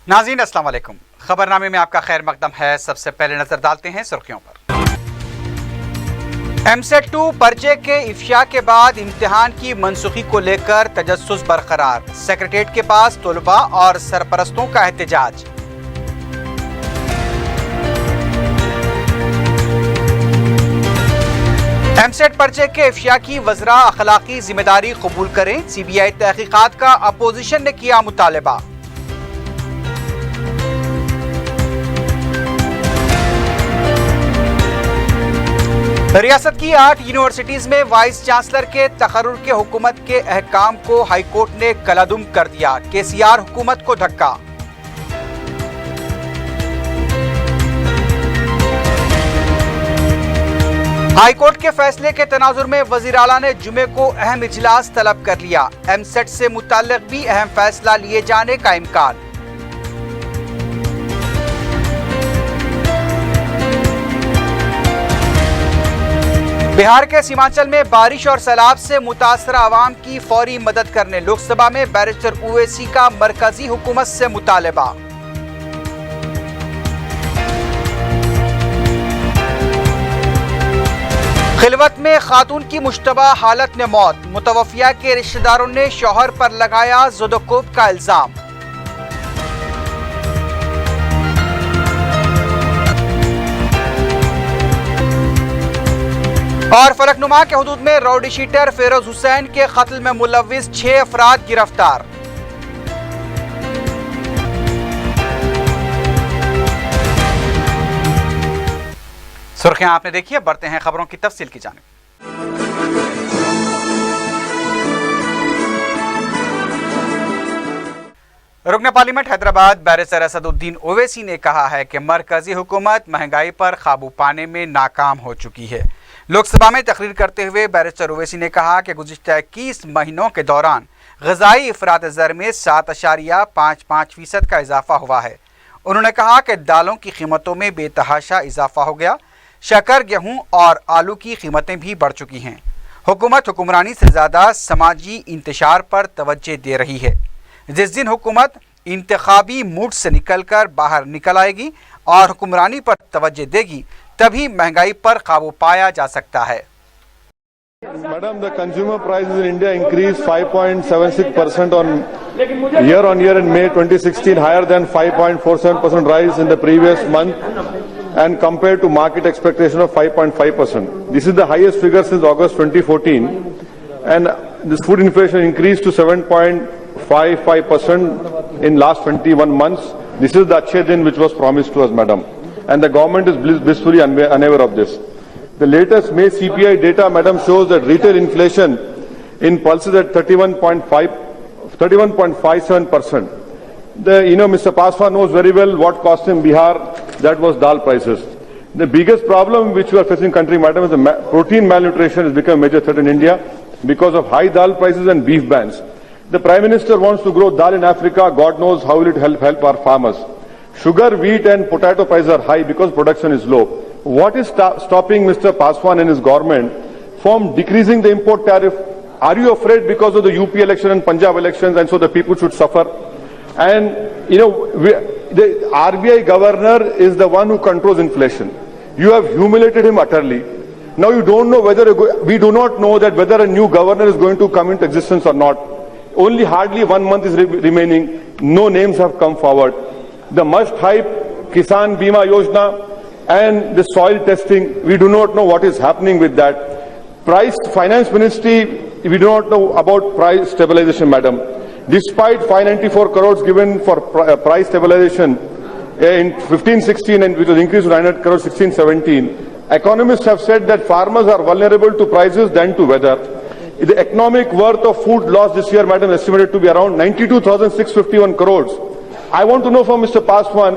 ناظرین السلام علیکم، خبرنامے میں آپ کا خیر مقدم ہے۔ سب سے پہلے نظر ڈالتے ہیں سرخیوں پر۔ M.Set.2 پرچے کے افشاء کے بعد امتحان کی منسوخی کو لے کر تجسس برقرار، سیکریٹریٹ کے پاس طلباء اور سرپرستوں کا احتجاج۔ M.Set پرچے کے افشاء کی وزراء اخلاقی ذمہ داری قبول کریں، CBI تحقیقات کا اپوزیشن نے کیا مطالبہ۔ ریاست کی 8 یونیورسٹیز میں وائس چانسلر کے تقرر کے حکومت کے احکام کو ہائی کورٹ نے کلعدم کر دیا، KCR حکومت کو دھکا۔ ہائی کورٹ کے فیصلے کے تناظر میں وزیر اعلیٰ نے جمعے کو اہم اجلاس طلب کر لیا، M.Set سے متعلق بھی اہم فیصلہ لیے جانے کا امکان۔ بہار کے سیمانچل میں بارش اور سیلاب سے متاثرہ عوام کی فوری مدد کرنے لوک سبھا میں بیرسٹر اویسی کا مرکزی حکومت سے مطالبہ۔ خلوت میں خاتون کی مشتبہ حالت میں موت، متوفیہ کے رشتہ داروں نے شوہر پر لگایا زد و کوب کا الزام۔ اور فلک نما کے حدود میں راؤڈی شیٹر فیروز حسین کے قتل میں ملوث 6 افراد گرفتار۔ سرخیاں آپ نے دیکھی ہے، بڑھتے ہیں خبروں کی تفصیل کی جانب۔ رکن پارلیمنٹ حیدرآباد بیرسٹر اسد الدین اویسی نے کہا ہے کہ مرکزی حکومت مہنگائی پر قابو پانے میں ناکام ہو چکی ہے۔ لوک سبھا میں تقریر کرتے ہوئے بیرسٹر اویسی نے کہا کہ گزشتہ 21 مہینوں کے دوران غذائی افراط زر میں 7.55% کا اضافہ ہوا ہے۔ انہوں نے کہا کہ دالوں کی قیمتوں میں بے تحاشا اضافہ ہو گیا، شکر، گیہوں اور آلو کی قیمتیں بھی بڑھ چکی ہیں۔ حکومت حکمرانی سے زیادہ سماجی انتشار پر توجہ دے رہی ہے۔ جس دن حکومت انتخابی موڈ سے نکل کر باہر نکل آئے گی اور حکمرانی پر توجہ دے گی، تبھی مہنگائی پر قابو پایا جا سکتا ہے۔ Madam, the consumer prices in India increased 5.76% on year in May 2016, higher than 5.47% rise in the previous month and compared to market expectation of 5.5%. This is the highest figure since August 2014, and this food inflation increased to 7.55% in last 21 months. This is the Achhe Din which was promised to us, Madam. And the government is blissfully unaware of this. The latest May CPI data, Madam, shows that retail inflation in pulses at 31.57%. Mr. Paswan knows very well what cost him Bihar, that was dal prices. The biggest problem which we are facing in country, Madam, is the protein malnutrition has become a major threat in India because of high dal prices and beef bans. The Prime Minister wants to grow dal in Africa. God knows how will it help our farmers. Sugar, wheat and potato prices are high because production is low. What is stopping Mr. Paswan and his government from decreasing the import tariff? Are you afraid because of the UP election and Punjab elections and so the people should suffer? And, the RBI governor is the one who controls inflation. You have humiliated him utterly. Now we do not know that whether a new governor is going to come into existence or not. Only hardly 1 month is remaining. No names have come forward. The must-hype Kisan Bima Yojana and the soil testing, we do not know what is happening with that. Finance Ministry, we do not know about price stabilization, Madam. Despite 594 crores given for price stabilization in 15-16 and which was increased to 900 crores 16-17, economists have said that farmers are vulnerable to prices than to weather. The economic worth of food loss this year, Madam, is estimated to be around 92,651 crores. I want to know from Mr. Paswan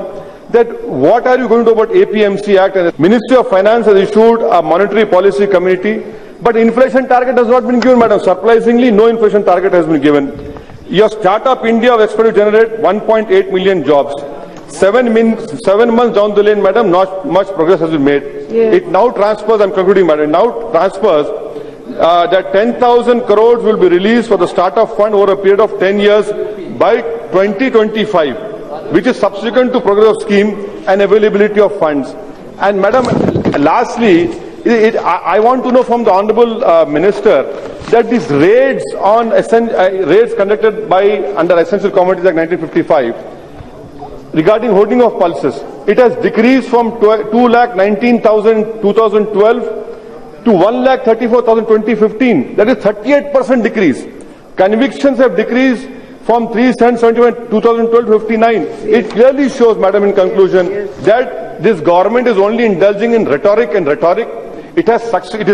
that what are you going to do about APMC Act? And the Ministry of Finance has issued a monetary policy committee, but inflation target has not been given, Madam. Surprisingly, no inflation target has been given. Your Startup India was expected to generate 1.8 million jobs. 7 months down the lane, Madam, not much progress has been made. Yeah. It now transfers, I'm concluding, Madam, now transfers that 10,000 crores will be released for the startup fund over a period of 10 years by 2025. which is subsequent to progress of scheme and availability of funds. And Madam, lastly, I want to know from the Honorable Minister that these raids on raids conducted by under Essential Commodities Act 1955 regarding hoarding of pulses, it has decreased from 2,19,000 in 2012 to 1,34,000 2015. That is 38% decrease. Convictions have decreased from 371 2012 to 59. It clearly shows, Madam, in conclusion, that this government is only indulging in rhetoric and rhetoric. It has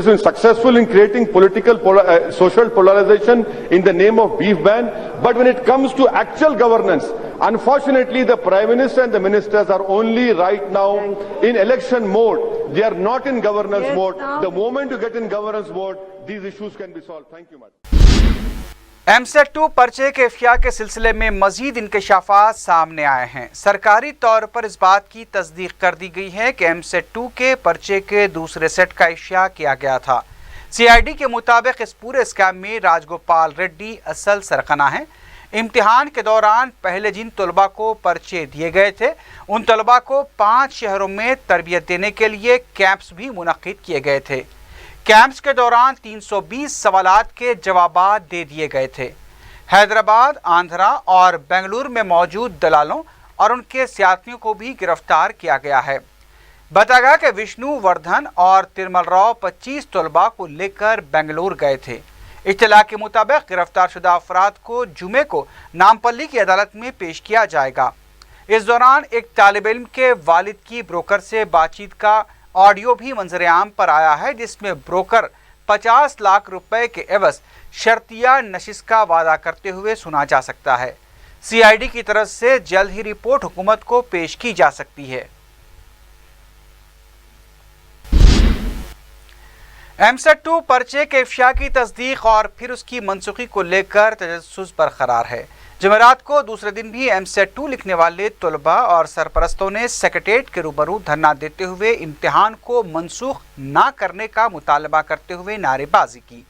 been successful in creating social polarization in the name of beef ban. But when it comes to actual governance, unfortunately, the Prime Minister and the ministers are only right now in election mode. They are not in governance mode. The moment you get in governance mode, these issues can be solved. Thank you, Madam. EAMCET 2 पर्चे के इफ्तिया के सिलसिले में मजीद इंकशाफात सामने आए हैं। सरकारी तौर पर इस बात की तस्दीक कर दी गई है कि एमसेट 2 के पर्चे के दूसरे सेट का इफ्तिया किया गया था। सीआईडी के मुताबिक इस पूरे स्कैम में राजगोपाल रेड्डी असल सरगना है। इम्तिहान के दौरान पहले जिन तलबा को पर्चे दिए गए थे, उन तलबा को 5 शहरों में तरबियत देने के लिए कैंप्स भी मुनक्किद किए गए थे। कैंप्स के दौरान 320 सवालात के जवाबात दे दिए गए थे। हैदराबाद, आंध्रा और बेंगलुरु में मौजूद दलालों और उनके साथियों को भी गिरफ्तार किया गया है। बताया गया कि विष्णु वर्धन और तिरमल राव 25 तलबा को लेकर बेंगलुरु गए थे। इत्तला के मुताबिक गिरफ्तार शुदा अफराद को जुमे को नामपल्ली की अदालत में पेश किया जाएगा। इस दौरान एक तालिब इल्म के वालिद की ब्रोकर से बातचीत का ऑडियो भी मंजर आम पर आया है, जिसमें ब्रोकर 50 लाख रुपए के एवज शर्तिया नशिश का वादा करते हुए सुना जा सकता है। सीआईडी की तरफ से जल्द ही रिपोर्ट हुकूमत को पेश की जा सकती है। एमसेट 2 पर्चे के इफ्तिया की तस्दीक और फिर उसकी मनसूखी को लेकर तजस्सुस बरकरार है। जुमेरात को दूसरे दिन भी एमसेट 2 लिखने वाले तलबा और सरपरस्तों ने सेक्रेटेरिएट के रूबरू धरना देते हुए इम्तिहान को मनसूख ना करने का मुतालबा करते हुए नारेबाजी की।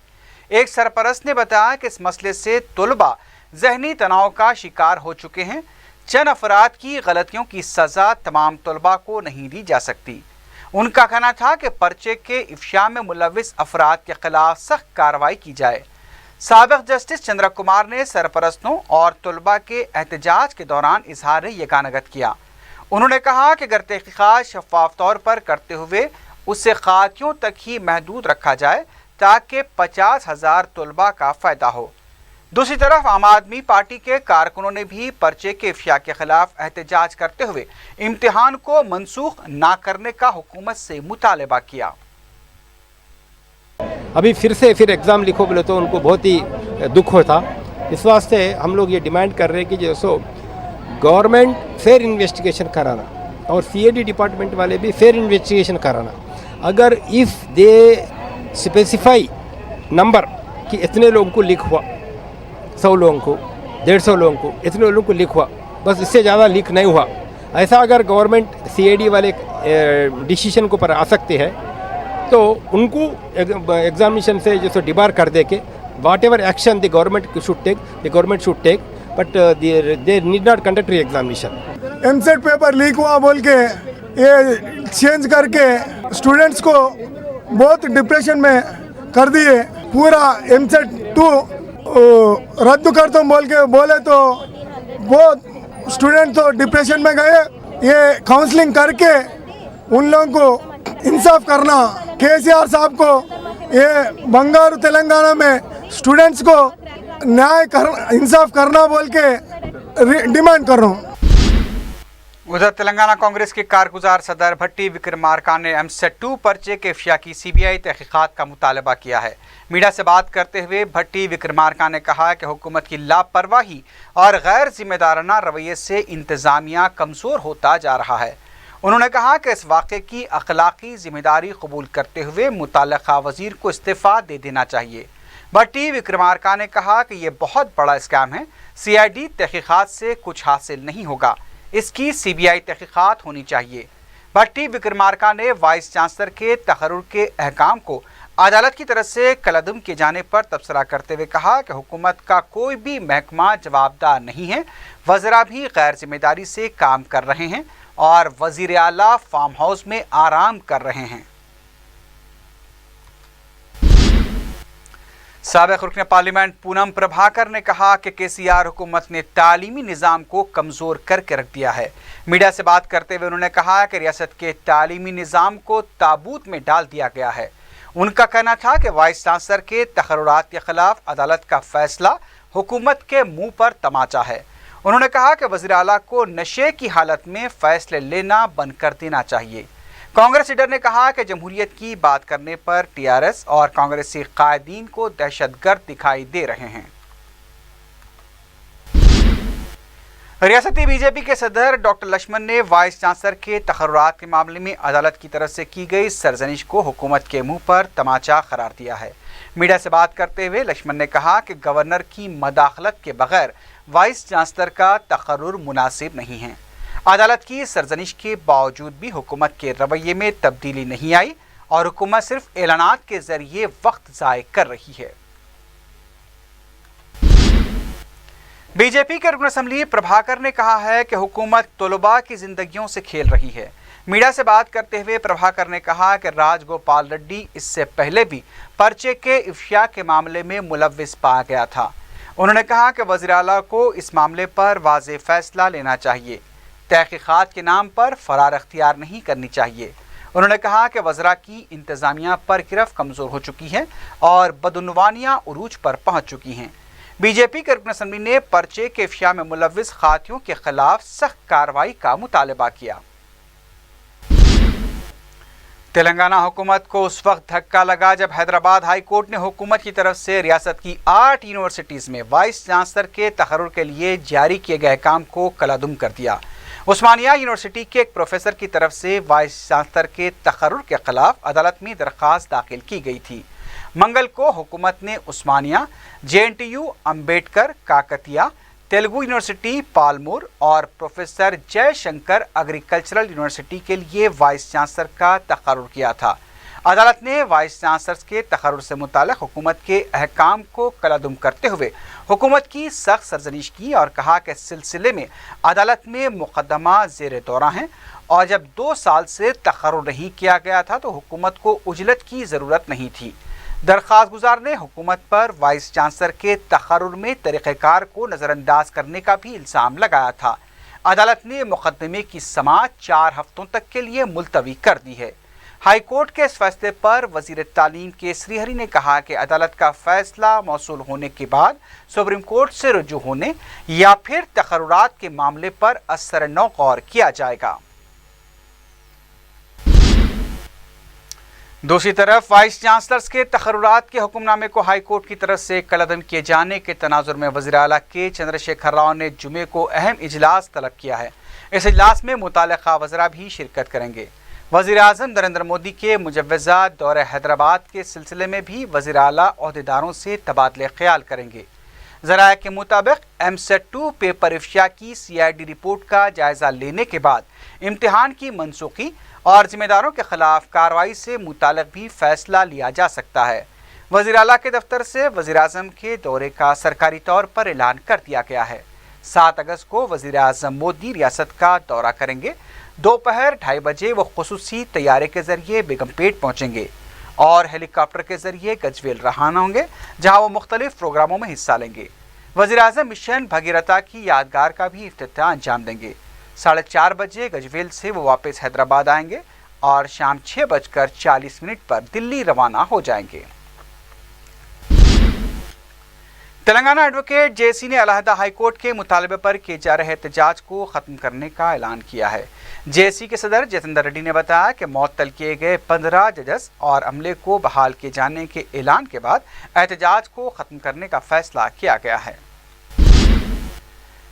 एक सरपरस्त ने बताया कि इस मसले से तलबा जहनी तनाव का शिकार हो चुके हैं। चंद अफराद की गलतियों की सज़ा तमाम तलबा को नहीं दी जा सकती। उनका कहना था कि पर्चे के इफ्तिया में मुलविस अफराद के खिलाफ सख्त कार्रवाई की जाए। साबिक जस्टिस चंद्रा कुमार ने सरपरस्तों और तलबा के एहतजाज के दौरान इजहार यकानगत किया। उन्होंने कहा कि अगर तहकीकात शफाफ तौर पर करते हुए उसे खातियों तक ही महदूद रखा जाए ताकि 50,000 तलबा का फ़ायदा हो। दूसरी तरफ आम आदमी पार्टी के कारकुनों ने भी पर्चे के इफ्तिया के खिलाफ एहतजाज करते हुए इम्तिहान को मनसूख ना करने का हुकूमत से मुतालबा किया। अभी फिर एग्ज़ाम लिखो बोले तो उनको बहुत ही दुख होता। इस वास्ते हम लोग ये डिमांड कर रहे हैं कि जैसो गवर्नमेंट फेयर इन्वेस्टिगेशन कराना और सीआईडी डिपार्टमेंट वाले भी फेयर इन्वेस्टिगेशन कराना। अगर इफ़ दे स्पेसिफाई नंबर कि इतने लोगों को लीक हुआ, 100 लोगों को, 150 लोगों को, इतने लोगों को लीक हुआ, बस इससे ज़्यादा लीक नहीं हुआ, ऐसा अगर गवर्नमेंट सीआईडी वाले डिसीजन को पर आ सकते हैं तो उनको एग्जामिनेशन से जैसे डिबार कर दे के whatever action the government should take but they need not conduct re examination. EAMCET paper leak हुआ बोल के ये चेंज करके स्टूडेंट्स को बहुत डिप्रेशन में कर दिए। पूरा एमसेट 2 रद्द करता हूँ बोल के बोले तो बहुत स्टूडेंट तो डिप्रेशन में गए। ये काउंसलिंग करके उन लोगों को इंसाफ करना, केसीआर साहब को ये बंगारू तेलंगाना में स्टूडेंट्स को न्याय कर इंसाफ करना बोल के डिमांड कर रहा हूँ। उधर तेलंगाना कांग्रेस के कारगुजार सदर भट्टी विक्रमार्का ने एमसेट 2 पर्चे के इफ्तिया की सीबीआई तहकीकात का मुतालबा किया है। मीडिया से बात करते हुए भट्टी विक्रमार्का ने कहा कि हुकूमत की लापरवाही और गैर जिम्मेदाराना रवैये से इंतजामिया कमज़ोर होता जा रहा है। उन्होंने कहा कि इस वाक़े की अखलाकी जिम्मेदारी कबूल करते हुए मुतल्लिक़ा वज़ीर को इस्तीफ़ा दे देना चाहिए। भट्टी विक्रमार्का ने कहा कि ये बहुत बड़ा स्कैम है, सीआईडी तहकीकात से कुछ हासिल नहीं होगा, इसकी सीबीआई तहकीकात होनी चाहिए। भट्टी विक्रमार्का ने वाइस चांसलर के तकर्रुर के अहकाम को अदालत की तरफ से कलअदम किए जाने पर तबसरा करते हुए कहा कि हुकूमत का कोई भी महकमा जवाबदार नहीं है, वज़रा भी गैर जिम्मेदारी से काम कर रहे हैं और वज़ीर आला फार्म हाउस में आराम कर रहे हैं। साबिक़ रुकन पार्लियामेंट पूनम प्रभाकर ने कहा कि केसीआर हुकूमत ने तालीमी निज़ाम को कमज़ोर करके रख दिया है। मीडिया से बात करते हुए उन्होंने कहा कि रियासत के तालीमी निज़ाम को ताबूत में डाल दिया गया है। उनका कहना था कि वाइस चांसलर के तकर्रुरात के खिलाफ अदालत का फैसला हुकूमत के मुंह पर तमाचा है। उन्होंने कहा कि वज़ीर आला को नशे की हालत में फैसले लेना बंद कर देना चाहिए। कांग्रेस लीडर ने कहा कि जमहूरियत की बात करने पर टीआरएस और कांग्रेसी कायदीन को दहशतगर्द दिखाई दे रहे हैं। रियासती बीजेपी के सदर डॉक्टर लक्ष्मण ने वाइस चांसलर के तकर्रुरात के मामले में अदालत की तरफ से की गई सरजनिश को हुकूमत के मुंह पर तमाचा करार दिया है। मीडिया से बात करते हुए लक्ष्मण ने कहा कि गवर्नर की मदाखलत के बगैर वाइस चांसलर का तकर्रुर मुनासिब नहीं है। अदालत की सरजनिश के बावजूद भी हुकूमत के रवैये में तब्दीली नहीं आई और हुकूमत सिर्फ ऐलानात के जरिए वक्त ज़ाय कर रही है। बीजेपी के रुकन असम्बली प्रभाकर ने कहा है कि हुकूमत तलबा की जिंदगियों से खेल रही है। मीडिया से बात करते हुए प्रभाकर ने कहा कि राजगोपाल रेड्डी इससे पहले भी पर्चे के इफ्शा के मामले में मुलव्विस पाया गया था। उन्होंने कहा कि वज़ीर आला को इस मामले पर वाज़ेह फैसला लेना चाहिए, तहकीकात के नाम पर फरार अख्तियार नहीं करनी चाहिए। उन्होंने कहा कि वज़रा की इंतज़ामिया पर गिरफ्त कमज़ोर हो चुकी है और बदउनवानियाँ उरूज पर पहुँच चुकी हैं। बीजेपी के रुकन असम्बली ने पर्चे के इफ्शा में मुलव्विस खातियों के खिलाफ सख्त कार्रवाई का मुतालबा किया। तेलंगाना हुकूमत को उस वक्त धक्का लगा जब हैदराबाद हाई कोर्ट ने हुकूमत की तरफ से रियासत की 8 यूनिवर्सिटीज़ में वाइस चांसलर के तकर्रुर के लिए जारी किए गए काम को कलादुम कर दिया। उस्मानिया यूनिवर्सिटी के एक प्रोफेसर की तरफ से वाइस चांसलर के तकर्रुर के खिलाफ अदालत में दरख्वास्त दाखिल की गई थी। मंगल को हुकूमत ने उस्मानिया, JNTU, अम्बेडकर, काकतिया, तेलुगु यूनिवर्सिटी पालमोर और प्रोफेसर जयशंकर एग्रीकल्चरल यूनिवर्सिटी के लिए वाइस चांसलर का तकर्रुर किया था। अदालत ने वाइस चांसलर के तकर्रुर से मुताल्लिक़ हुकूमत के अहकाम को कलादुम करते हुए हुकूमत की सख्त सरजनिश की और कहा कि इस सिलसिले में अदालत में मुकदमा ज़ेर दौरा है और जब 2 साल से तकर्रुर नहीं किया गया था तो हुकूमत को उजलत की ज़रूरत नहीं थी। दरख्वास्त गुजार ने हुकूमत पर वाइस चांसलर के तकर्रुर में तरीक़ेकार को नज़रअंदाज करने का भी इल्ज़ाम लगाया था। अदालत ने मुकदमे की समाअत 4 हफ्तों तक के लिए मुलतवी कर दी है। हाई कोर्ट के इस फैसले पर वज़ीर तालीम के श्रीहरि ने कहा कि अदालत का फैसला मौसूल होने के बाद सुप्रीम कोर्ट से रुजू होने या फिर तकर्रुरात के मामले पर असर नौ गौर किया जाएगा। दूसरी तरफ वाइस चांसलर्स के तकर्रुरात के हुक्मनामे को हाई कोर्ट की तरफ से कलअदम किए जाने के तनाजुर में वज़ीर आला के चंद्रशेखर राव ने जुमे को अहम इजलास तलब किया है। इस इजलास में मुताल्लिक़ा वज़रा भी शिरकत करेंगे। वज़ीर आज़म नरेंद्र मोदी के मुजव्वज़ा दौरे हैदराबाद के सिलसिले में भी वज़ीर आला ओहदेदारों से तबादले ख्याल करेंगे। ज़राए के मुताबिक MSET-2 पेपर इफ्शा की CID रिपोर्ट का जायज़ा लेने के बाद इम्तिहान की मनसूखी और जिम्मेदारों के खिलाफ कार्रवाई से मुताल्लिक़ भी फैसला लिया जा सकता है। वज़ीर आला के दफ्तर से वज़ीर आज़म के दौरे का सरकारी तौर पर ऐलान कर दिया गया है। 7 अगस्त को वज़ीर आज़म मोदी रियासत का दौरा करेंगे। दोपहर 2:30 बजे वो खुसूसी तैयारे के जरिए बेगमपेट पहुँचेंगे और हेलीकॉप्टर के जरिए गजवेल रवाना होंगे, जहाँ वो मुख्तलिफ प्रोग्रामों में हिस्सा लेंगे। वज़ीर आज़म मिशन भगीरथा की यादगार का भी इफ्तिताह अंजाम देंगे। 4:30 बजे गजवेल से वो वापस हैदराबाद आएंगे और शाम 6:40 पर दिल्ली रवाना हो जाएंगे। तेलंगाना एडवोकेट JC ने अलहदा हाई कोर्ट के मुतालबे पर किए जा रहे एहतजाज को ख़त्म करने का ऐलान किया है। JC के सदर जितेंद्र रेड्डी ने बताया कि मअतल किए गए 15 जजेस और अमले को बहाल किए जाने के ऐलान के बाद एहतजाज को ख़त्म करने का फैसला किया गया है।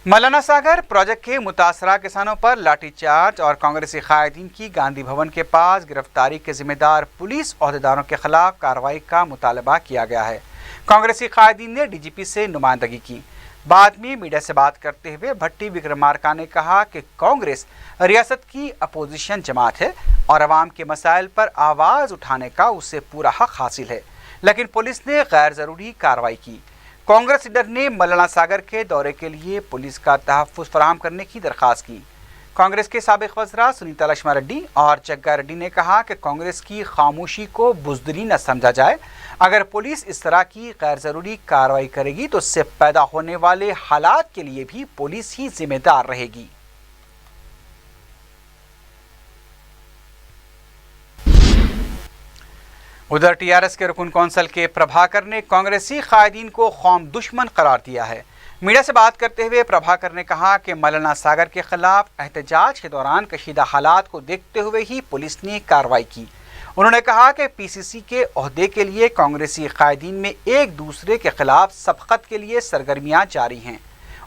मौलाना सागर प्रोजेक्ट के मुतासरा किसानों पर लाठीचार्ज और कांग्रेसी कायदीन की गांधी भवन के पास गिरफ्तारी के जिम्मेदार पुलिस ओहदेदारों के खिलाफ कार्रवाई का मुतालबा किया गया है। कांग्रेसी कायदीन ने DGP से नुमाइंदगी की। बाद में मीडिया से बात करते हुए भट्टी विक्रमार्का ने कहा कि कांग्रेस रियासत की अपोजिशन जमात है और आवाम के मसाइल पर आवाज़ उठाने का उसे पूरा हक हासिल है, लेकिन पुलिस ने गैर ज़रूरी कार्रवाई की। कांग्रेस लीडर ने मौलाना सागर के दौरे के लिए पुलिस का तहफ़्फ़ुज़ फराहम करने की दरख्वास्त की। कांग्रेस के साबिक़ वज़रा सुनीता लक्ष्मण रेड्डी और जग्गा रेड्डी ने कहा कि कांग्रेस की खामोशी को बुज़दिली न समझा जाए। अगर पुलिस इस तरह की गैर ज़रूरी कार्रवाई करेगी तो उससे पैदा होने वाले हालात के लिए भी पुलिस ही जिम्मेदार रहेगी। उधर टीआरएस के रुकन कौंसल के प्रभाकर ने कांग्रेसी कायदीन को कौम दुश्मन करार दिया है। मीडिया से बात करते हुए प्रभाकर ने कहा कि मौलाना सागर के खिलाफ एहतजाज के दौरान कशीदा हालात को देखते हुए ही पुलिस ने कार्रवाई की। उन्होंने कहा कि पीसीसी के ओहदे के लिए कांग्रेसी कायदीन में एक दूसरे के खिलाफ सबकत के लिए सरगर्मियां जारी हैं।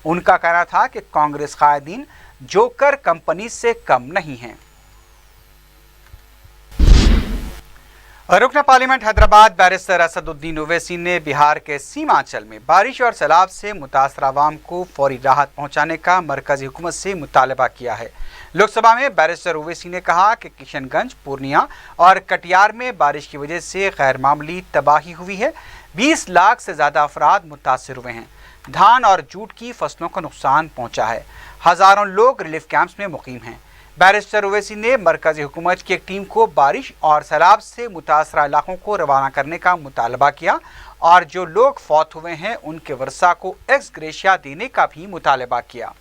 उनका कहना था कि कांग्रेस कायदीन जोकर कंपनी से कम नहीं हैं। रुकन पार्लियामेंट हैदराबाद बैरिस्टर असदुद्दीन ओवैसी ने बिहार के सीमांचल में बारिश और सैलाब से मुतासर आवाम को फौरी राहत पहुंचाने का मरकजी हुकूमत से मुतालबा किया है। लोकसभा में बैरिस्टर ओवैसी ने कहा कि किशनगंज, पूर्णिया और कटिहार में बारिश की वजह से गैर मामूली तबाही हुई है। 20 लाख से ज़्यादा अफराद मुतासर हुए हैं। धान और जूट की फसलों का नुकसान पहुँचा है। हज़ारों लोग रिलीफ कैंप्स में मुकीम हैं। बैरिस्टर ओवैसी ने मरकजी हुकूमत की एक टीम को बारिश और सैलाब से मुतासरा इलाकों को रवाना करने का मुतालबा किया और जो लोग फौत हुए हैं उनके वर्सा को एक्स ग्रेशिया देने का भी मुतालबा किया।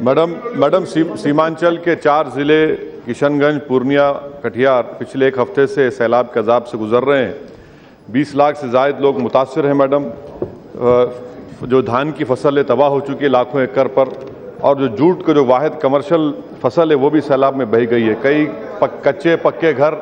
मैडम सीमांचल के 4 ज़िले किशनगंज, पूर्णिया, कटिहार पिछले एक हफ्ते से सैलाब के अजाब से गुजर रहे हैं। 20 लाख से ज़ायद लोग मुतासर हैं। मैडम, जो धान की फसल है तबाह हो चुकी है लाखों एकड़ पर, और जो जूट का जो वाहिद कमर्शियल फसल है वो भी सैलाब में बह गई है। कई कच्चे पक्के घर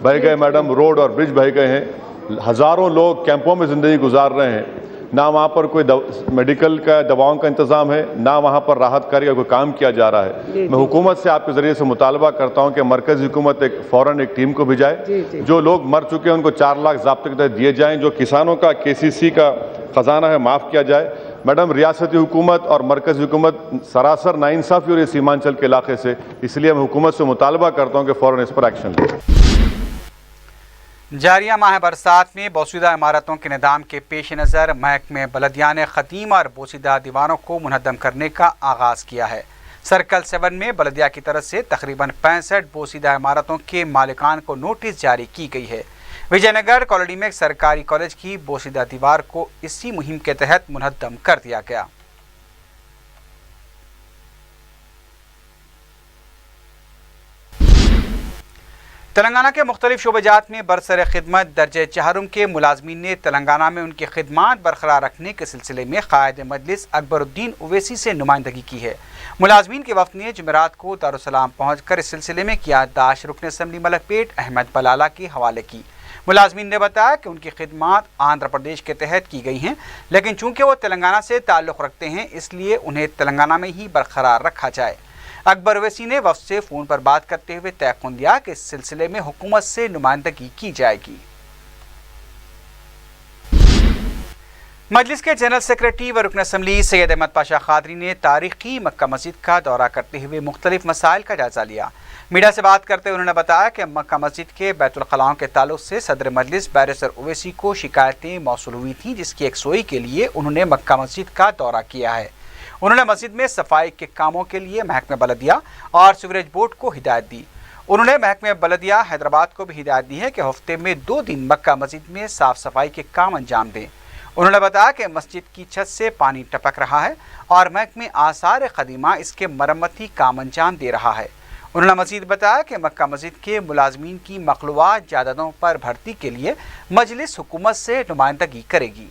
बह गए मैडम, रोड और ब्रिज बह गए हैं। हज़ारों लोग कैंपों में ज़िंदगी गुजार रहे हैं। ना वहाँ पर कोई मेडिकल का दवाओं का इंतज़ाम है, ना वहाँ पर राहत कार्य का कोई काम किया जा रहा है। मैं हुकूमत से आपके ज़रिए से मुतालबा करता हूँ कि मरकज़ी हुकूमत फ़ौरन एक टीम को भिजाए। जो लोग मर चुके हैं उनको 4 लाख ज़ाब्ते के तहत दिए जाएँ। जो किसानों का KCC का ख़जाना है माफ़ किया जाए। मैडम, रियासती हुकूमत और मरकज़ी हुकूमत सरासर नाइंसाफ़ी हो रही है सीमांचल के इलाके से, इसलिए मैं हुकूमत से मुतालबा करता हूँ कि फ़ौरन इस पर एक्शन लें। जारिया माह बरसात में बोसीदा इमारतों के निज़ाम के पेश नज़र महकमे बलदिया ने ख़दीम और बोसीदा दीवारों को मुनहदम करने का आगाज़ किया है। सर्कल 7 में बलदिया की तरफ से तकरीबन 65 बोसीदा इमारतों के मालिकान को नोटिस जारी की गई है। विजयनगर कॉलोनी में एक सरकारी कॉलेज की बोसीदा दीवार को इसी मुहिम के तहत मुनहदम कर दिया गया। तेलंगाना के मुख्तलिफ शोबेजात में बरसर खिदमत दर्जे चहरुम के मुलाजमीन ने तेलंगाना में उनकी खिदमात बरकरार रखने के सिलसिले में कायद मजलिस अकबरुद्दीन ओवैसी से नुमाइंदगी की है। मुलाजमीन के वफ़द ने जुमेरात को दारुसलाम पहुँच कर इस सिलसिले में क़ियादतदाश्त रुकन असम्बली मलकपेट अहमद बलाला के हवाले की। मुलाजमीन ने बताया कि उनकी खिदमात आंध्र प्रदेश के तहत की गई हैं, लेकिन चूँकि वो तेलंगाना से ताल्लुक़ रखते हैं इसलिए उन्हें तेलंगाना में ही बरकरार रखा जाए। अकबर ओवैसी ने वफ़द से फ़ोन पर बात करते हुए तयक़ुन दिया कि इस सिलसिले में हुकूमत से नुमाइंदगी की जाएगी। मजलिस के जनरल सेक्रेटरी व रुकन असम्बली सैयद अहमद पाशा खादरी ने तारीखी मक्का मस्जिद का दौरा करते हुए मुख्तलिफ मसाइल का जायज़ा लिया। मीडिया से बात करते हुए उन्होंने बताया कि मक्का मस्जिद के बैतुल खलाओं के ताल्लुक से सदर मजलिस बैरिस्टर ओवैसी को शिकायतें मौसूल हुई थी, जिसकी यकसोई के लिए उन्होंने मक्का मस्जिद का दौरा किया है। उन्होंने मस्जिद में सफाई के कामों के लिए महकमे बलदिया और सीवरेज बोर्ड को हिदायत दी। उन्होंने महकमे बलदिया हैदराबाद को भी हिदायत दी है कि हफ्ते में 2 दिन मक्का मस्जिद में साफ़ सफाई के काम अंजाम दें। उन्होंने बताया कि मस्जिद की छत से पानी टपक रहा है और महकमे आसार क़दीमा इसके मरम्मती काम अंजाम दे रहा है। उन्होंने मज़ीद बताया कि मक्का मस्जिद के मुलाजमीन की मखलूआत जायदादों पर भर्ती के लिए मजलिस हुकूमत से नुमाइंदगी करेगी।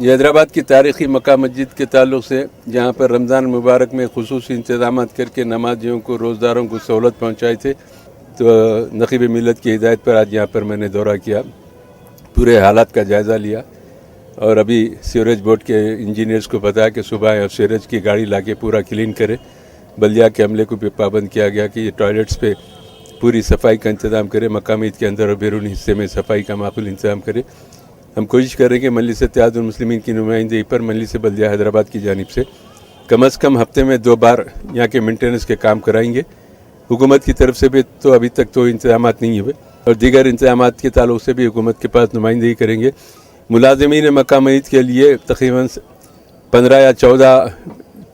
ये हैदराबाद की तारीख़ी मक्का मस्जिद के ताल्लुक़ से जहाँ पर रमज़ान मुबारक में ख़ुसूसी इंतज़ाम करके नमाजियों को रोज़दारों को सहूलत पहुँचाई थे, तो नक़ीब मिलत की हिदायत पर आज यहाँ पर मैंने दौरा किया, पूरे हालात का जायज़ा लिया और अभी सीवरेज बोर्ड के इंजीनियर्स को बताया कि सुबह और सीवरेज की गाड़ी लाके पूरा क्लीन करे। बल्दिया के अमले को भी पाबंद किया गया कि ये टॉयलेट्स पे पूरी सफाई का इंतज़ाम करे, मक्का मस्जिद के अंदर और बैरूनी हिस्से में सफाई का माकूल इंतज़ाम करे। हम कोशिश कर रहे हैं कि मजलिस इत्तेहादुल मुस्लिमीन की नुमाइंदगी पर मजलिस बल्दिया हैदराबाद की जानिब से कम से कम हफ्ते में 2 बार यहाँ के मेंटेनेंस के काम कराएंगे हुकूमत की तरफ से भी तो अभी तक तो इंतजामात नहीं हुए और दीगर इंतजामात के ताल्लुक से भी हुकूमत के पास नुमाइंदगी करेंगे। मुलाजिमीन मकाम ईद के लिए तकरीबन 15 या 14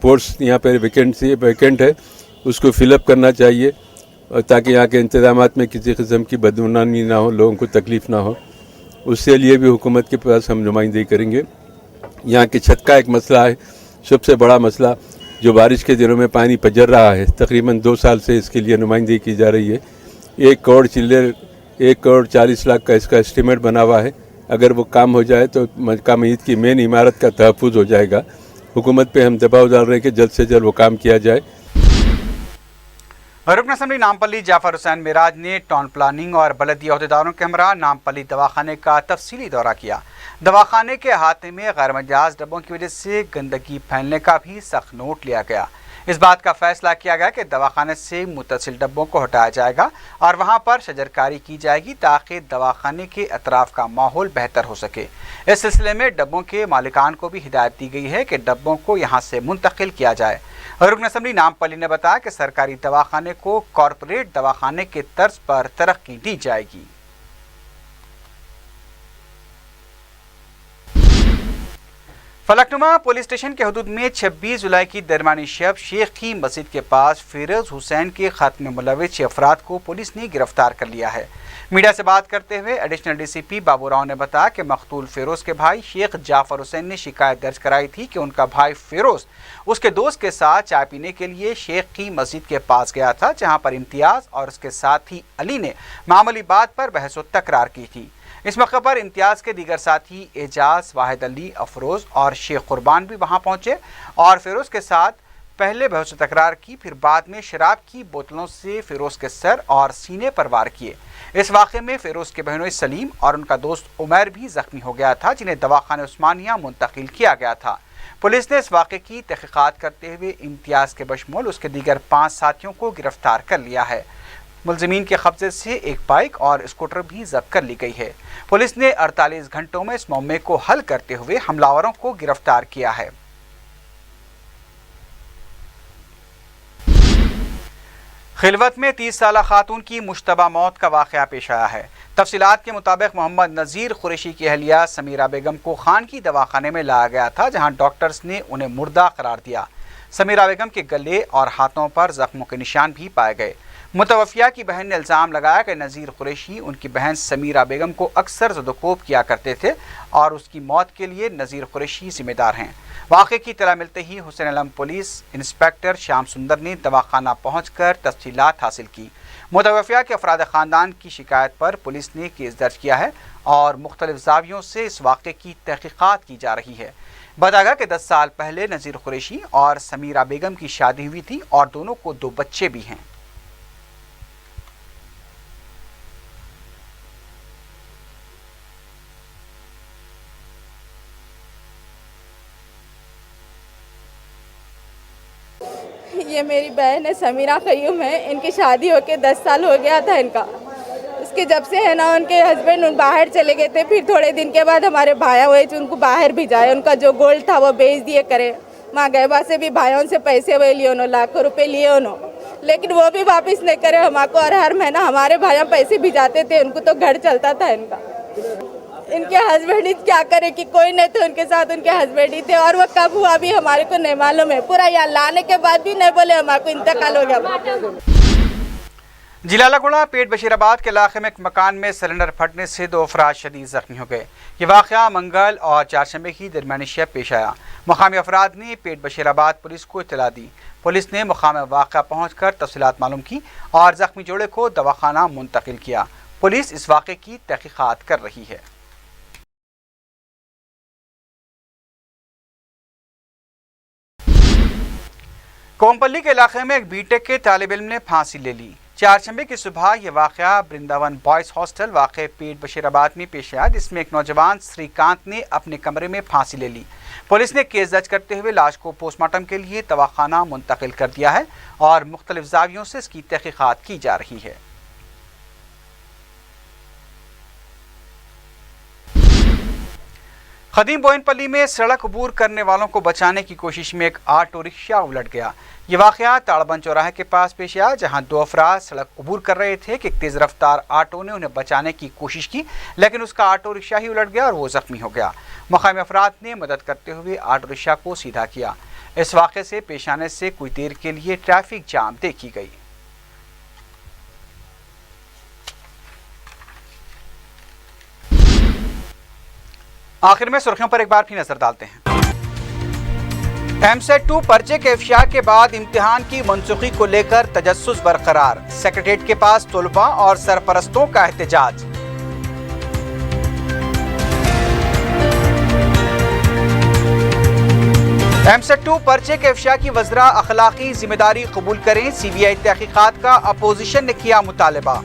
पोस्ट्स यहाँ पर वैकेंट है, उसको फिलअप करना चाहिए और ताकि यहाँ के इंतजामात में किसी किस्म की बदगुमानी ना हो, लोगों को तकलीफ़ ना हो, उसके लिए भी हुकूमत के पास हम नुमाइंदगी करेंगे। यहाँ की छत का एक मसला है, सबसे बड़ा मसला, जो बारिश के दिनों में पानी पजर रहा है। तकरीबन 2 साल से इसके लिए नुमाइंदगी की जा रही है। 1 करोड़ 40 लाख का इसका एस्टीमेट बना हुआ है। अगर वो काम हो जाए तो मकाम ईद की मेन इमारत का तहफ़्फ़ुज़ हो जाएगा। हुकूमत पे हम दबाव डाल रहे हैं कि जल्द से जल्द वो काम किया जाए। रुकन असम्बली नामपल्ली जाफर हुसैन मिराज ने टाउन प्लानिंग और बलदी अहदेदारों के हमरा नामपल्ली दवाखाने का तफसीली दौरा किया। दवाखाने के अहाते में गैर मजाज डब्बों की वजह से गंदगी फैलने का भी सख्त नोट लिया गया। इस बात का फैसला किया गया कि दवाखाने से मुतसिल डब्बों को हटाया जाएगा और वहां पर शजरकारी की जाएगी ताकि दवाखाने के अतराफ का माहौल बेहतर हो सके। इस सिलसिले में डब्बों के मालिकान को भी हिदायत दी गई है कि डब्बों को यहाँ से मुंतकिल किया जाए। रुकन असम्बली नामपल्ली ने बताया कि सरकारी दवाखाने को कॉरपोरेट दवाखाने के तर्ज पर तरक्की दी जाएगी। फलकनुमा पुलिस स्टेशन के हदूद में 26 जुलाई की दरमियानी शब शेख की मस्जिद के पास फिरोज हुसैन के खत्म में मुलविस 6 अफराद को पुलिस ने गिरफ्तार कर लिया है। मीडिया से बात करते हुए एडिशनल डीसीपी बाबूराव ने बताया कि मकतूल फिरोज के भाई शेख जाफर हुसैन ने शिकायत दर्ज कराई थी कि उनका भाई फिरोज उसके दोस्त के साथ चाय पीने के लिए शेख की मस्जिद के पास गया था, जहां पर इम्तियाज और उसके साथी अली ने मामूली बात पर बहस व तकरार की थी। इस मौके पर इम्तियाज के दीगर साथी एजाज, वाहिद अली, अफरोज और शेख कुर्बान भी वहां पहुंचे और फिरोज के साथ पहले बहस तकरार की, फिर बाद में शराब की बोतलों से फिरोज के सर और सीने पर वार किए। इस वाक़े में फिरोज के बहनोई सलीम और उनका दोस्त उमैर भी जख्मी हो गया था, जिन्हें दवाखाने उस्मानिया मुंतकिल किया गया था। पुलिस ने इस वाक़े की तहक़ीक़ात करते हुए इम्तियाज के बशमूल उसके दीगर 5 साथियों को गिरफ्तार कर लिया है। मुलजिमीन के कब्जे से एक बाइक और स्कूटर भी जब्त कर ली गई है। पुलिस ने 48 घंटों में इस मामले को हल करते हुए हमलावरों को गिरफ्तार किया है। खिलवत में 30 साला खातून की मुश्तबा मौत का वाक़या पेश आया है। तफसीलात के मुताबिक मोहम्मद नज़ीर कुरैशी की अहलिया समीरा बेगम को खान की दवाखाने में लाया गया था, जहां डॉक्टर्स ने उन्हें मुर्दा करार दिया। समीरा बेगम के गले और हाथों पर जख्मों के निशान भी पाए गए। मुतवफ़िया की बहन ने इल्ज़ाम लगाया कि नज़ीर कुरैशी उनकी बहन समीरा बेगम को अक्सर ज़दोकोब किया करते थे और उसकी मौत के लिए नज़ीर कुरैशी जिम्मेदार हैं। वाक़े की इत्तला मिलते ही हुसैन आलम पुलिस इंस्पेक्टर श्याम सुंदर ने दवाखाना पहुंचकर तफसीलात हासिल की। मुतवफ़िया के अफराद ख़ानदान की शिकायत पर पुलिस ने केस दर्ज किया है और मुख्तलिफ ज़ावियों से इस वाक़े की तहक़ीक़ात की जा रही है। बताया गया कि 10 साल पहले नज़ीर कुरैशी और समीरा बेगम की शादी हुई थी और दोनों को 2 बच्चे भी हैं। ये मेरी बहन है समीरा कयूम है। इनकी शादी होके 10 साल हो गया था इनका। उसके जब से है ना उनके हस्बैंड बाहर चले गए थे, फिर थोड़े दिन के बाद हमारे भाया हुए जो उनको बाहर भिजाए, उनका जो गोल्ड था वो बेच दिए करे। माँ गैबा से भी भाइयों से पैसे वही लिए उन्होंने, लाखों रुपए लिए उन्होंने, लेकिन वो भी वापस नहीं करे हमको। और हर महीना हमारे भाइयों पैसे भिजाते थे, उनको तो घर चलता था इनका। इनके हस्बैंड ही क्या करे कि कोई नहीं थे उनके साथ, उनके हस्बैंड ही थे और वो कब हुआ भी हमारे को नहीं मालूम है। पूरा यहाँ लाने के बाद भी नहीं बोले हमारे को इंतकाल हो गया। जिलालागुड़ा पेट बशीराबाद के इलाके में एक मकान में सिलेंडर फटने से 2 अफराद शदीद जख्मी हो गए। ये वाक़या मंगल और चारशंबे की दरमियानी शब पेश आया। मुकामी अफराद ने पेट बशीराबाद पुलिस को इत्तला दी। पुलिस ने मुकाम वाक़या पहुँच कर तफसीलात मालूम की और जख्मी जोड़े को दवाखाना मुंतकिल किया। पुलिस इस वाक़े की तहक़ीक़ात कर रही है। कोमपल्ली के इलाके में एक बीटेक के तालिब इल्म ने फांसी ले ली। चारशंबे की सुबह यह वाक़या वृंदावन बॉयज़ हॉस्टल वाक़े पेट बशीराबाद में पेश आया, जिसमें एक नौजवान श्रीकांत ने अपने कमरे में फांसी ले ली। पुलिस ने केस दर्ज करते हुए लाश को पोस्टमार्टम के लिए दवाखाना मुंतकिल कर दिया है और मुख्तलिफ ज़ावियों से इसकी तहक़ीक़ात की जा रही है। खदीम बोयनपल्ली में सड़क अबूर करने वालों को बचाने की कोशिश में एक ऑटो रिक्शा उलट गया। ये वाकया ताड़बंद चौराहे के पास पेश आया, जहां दो अफराद सड़क अबूर कर रहे थे कि एक तेज रफ्तार ऑटो ने उन्हें बचाने की कोशिश की, लेकिन उसका ऑटो रिक्शा ही उलट गया और वो जख्मी हो गया। मकामी अफराद ने मदद करते हुए ऑटो रिक्शा को सीधा किया। इस वाक़े से पेश आने से कुछ देर के लिए ट्रैफिक जाम देखी गई। आखिर में सुर्खियों पर एक बार फिर नजर डालते हैं। एमसेट 2 पर्चे के इफ्शा के बाद इम्तिहान की मनसूखी को लेकर तजस्सुस बरकरार, सेक्रेटेरिएट के पास तलबा और सरपरस्तों का एहतजाज। एमसेट 2 पर्चे के इफ्शा की वज़रा अखलाकी जिम्मेदारी कबूल करें, CBI तहकीकात का अपोजिशन ने किया मुतालबा।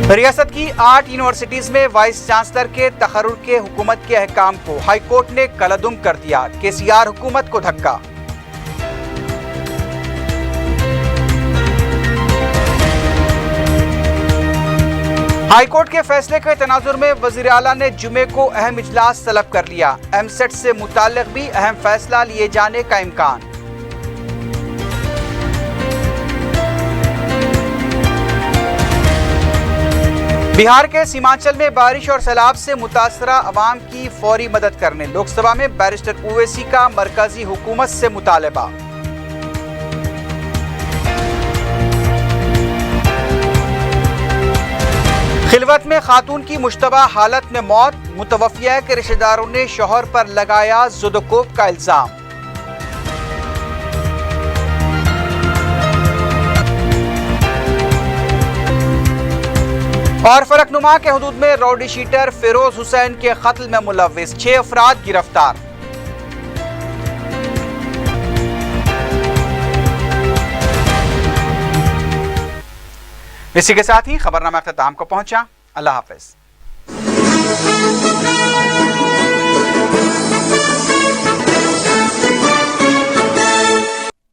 रियासत की 8 यूनिवर्सिटीज में वाइस चांसलर के तकर्रुर के हुकूमत के अहकाम को हाई कोर्ट ने कलअदम कर दिया, KCR हुकूमत को धक्का। हाई कोर्ट के फैसले के तनाजुर में वजीर आला ने जुमे को अहम इजलास तलब कर लिया। एमसेट से मुताल्लिक भी अहम फैसला लिए जाने का इम्कान। बिहार के सीमांचल में बारिश और सैलाब से मुतासरा अवाम की फौरी मदद करने लोकसभा में बैरिस्टर ओवैसी का मरकजी हुकूमत से मुतालबा। खिलवत में खातून की मुश्तबा हालत में मौत, मुतवफ़िया के रिश्तेदारों ने शौहर पर लगाया ज़ुदकोप का इल्जाम। और फलकनुमा के हुदूद में राउडी शीटर फिरोज हुसैन के कत्ल में मुलव्विस 6 अफराद गिरफ्तार। इसी के साथ ही खबरनामा अख्ताम को पहुंचा। अल्लाह हाफिज।